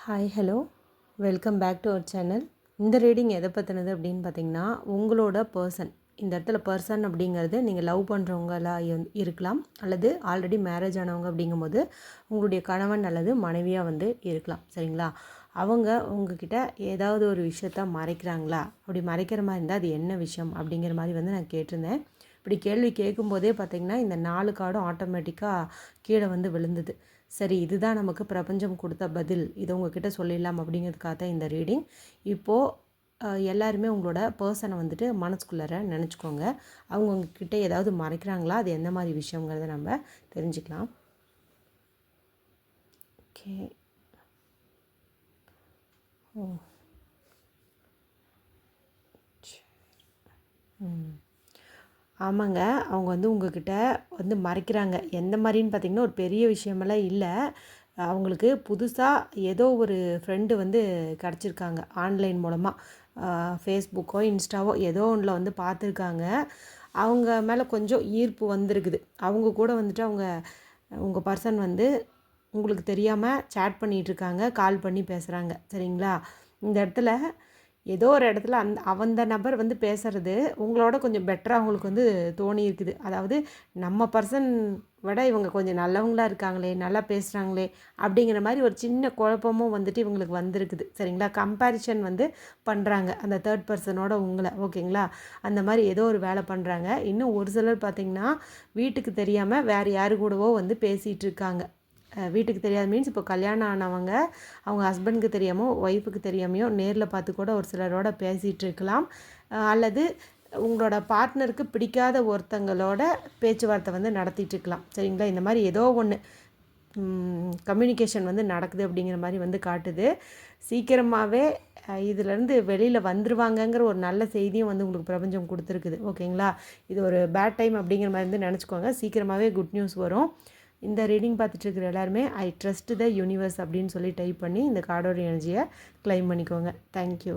Hi hello welcome back to our channel. இந்த reading எதை பற்றினது அப்படின்னு பார்த்தீங்கன்னா, உங்களோட பர்சன். இந்த இடத்துல பர்சன் அப்படிங்கிறது நீங்கள் லவ் பண்ணுறவங்களா இருக்கலாம், அல்லது ஆல்ரெடி மேரேஜ் ஆனவங்க அப்படிங்கும்போது உங்களுடைய கணவன் அல்லது மனைவியாக வந்து இருக்கலாம். சரிங்களா? அவங்க உங்ககிட்ட ஏதாவது ஒரு விஷயத்த மறைக்கிறாங்களா? அப்படி மறைக்கிற மாதிரி இருந்தால் அது என்ன விஷயம் அப்படிங்கிற மாதிரி வந்து நான் கேட்டிருந்தேன். இப்படி கேள்வி கேட்கும்போதே பார்த்திங்கன்னா இந்த 4 கார்டும் ஆட்டோமேட்டிக்காக கீழே வந்து விழுந்தது. சரி, இதுதான் நமக்கு பிரபஞ்சம் கொடுத்த பதில், இதை உங்ககிட்ட சொல்லிடலாம் அப்படிங்கிறதுக்காக தான் இந்த ரீடிங். இப்போது எல்லாருமே உங்களோட பர்சனை வந்துட்டு மனசுக்குள்ளார நினச்சிக்கோங்க. அவங்க உங்ககிட்ட ஏதாவது மறைக்கிறாங்களா, அது எந்த மாதிரி விஷயங்கிறத நம்ம தெரிஞ்சுக்கலாம். ஓகே. ஓ ஆமாங்க. அவங்க வந்து உங்ககிட்ட வந்து மறைக்கிறாங்க. எந்த மாதிரின்னு பார்த்தீங்கன்னா, ஒரு பெரிய விஷயமெல்லாம் இல்லை. அவங்களுக்கு புதுசாக ஏதோ ஒரு ஃப்ரெண்டு வந்து கிடச்சிருக்காங்க ஆன்லைன் மூலமாக. ஃபேஸ்புக்கோ இன்ஸ்டாவோ ஏதோ ஒன்றில் வந்து பார்த்துருக்காங்க. அவங்க மேலே கொஞ்சம் ஈர்ப்பு வந்திருக்குது. அவங்க கூட வந்துட்டு உங்கள் பர்சன் வந்து உங்களுக்கு தெரியாமல் சேட் பண்ணிகிட்ருக்காங்க, கால் பண்ணி பேசுகிறாங்க. சரிங்களா? இந்த இடத்துல ஏதோ ஒரு இடத்துல அந்த நபர் வந்து பேசுகிறது உங்களோட கொஞ்சம் பெட்டராக அவங்களுக்கு வந்து தோணி இருக்குது. அதாவது நம்ம பர்சன் விட இவங்க கொஞ்சம் நல்லவங்களாக இருக்காங்களே, நல்லா பேசுகிறாங்களே அப்படிங்கிற மாதிரி ஒரு சின்ன குழப்பமும் வந்துட்டு இவங்களுக்கு வந்திருக்குது. சரிங்களா? கம்பேரிஷன் வந்து பண்ணுறாங்க அந்த தேர்ட் பர்சனோட உங்களை. ஓகேங்களா? அந்த மாதிரி ஏதோ ஒரு வேலை பண்ணுறாங்க. இன்னும் ஒரு சிலர் பார்த்திங்கன்னா வீட்டுக்கு தெரியாமல் வேறு யாரு கூடவோ வந்து பேசிகிட்டு இருக்காங்க. வீட்டுக்கு தெரியாத மீன்ஸ் இப்போ கல்யாணம் ஆனவங்க அவங்க ஹஸ்பண்டுக்கு தெரியாமல் ஒய்ஃபுக்கு தெரியாமையோ நேரில் பார்த்து கூட ஒரு சிலரோட பேசிகிட்டு இருக்கலாம். அல்லது உங்களோட பார்ட்னருக்கு பிடிக்காத ஒருத்தங்களோட பேச்சுவார்த்தை வந்து நடத்திட்டு இருக்கலாம். சரிங்களா? இந்த மாதிரி ஏதோ ஒன்று கம்யூனிகேஷன் வந்து நடக்குது அப்படிங்கிற மாதிரி வந்து காட்டுது. சீக்கிரமாகவே இதிலேருந்து வெளியில் வந்துருவாங்கங்கிற ஒரு நல்ல செய்தியும் வந்து உங்களுக்கு பிரபஞ்சம் கொடுத்துருக்குது. ஓகேங்களா? இது ஒரு பேட் டைம் அப்படிங்கிற மாதிரி வந்து நினச்சிக்கோங்க. சீக்கிரமாகவே குட் நியூஸ் வரும். இந்த ரீடிங் பார்த்துட்டு இருக்கிற எல்லாருமே ஐ ட்ரஸ்ட் த யூனிவர்ஸ் அப்படின்னு சொல்லி டைப் பண்ணி இந்த கார்டோட எனர்ஜியை கிளைம் பண்ணிக்கோங்க. தேங்க்யூ.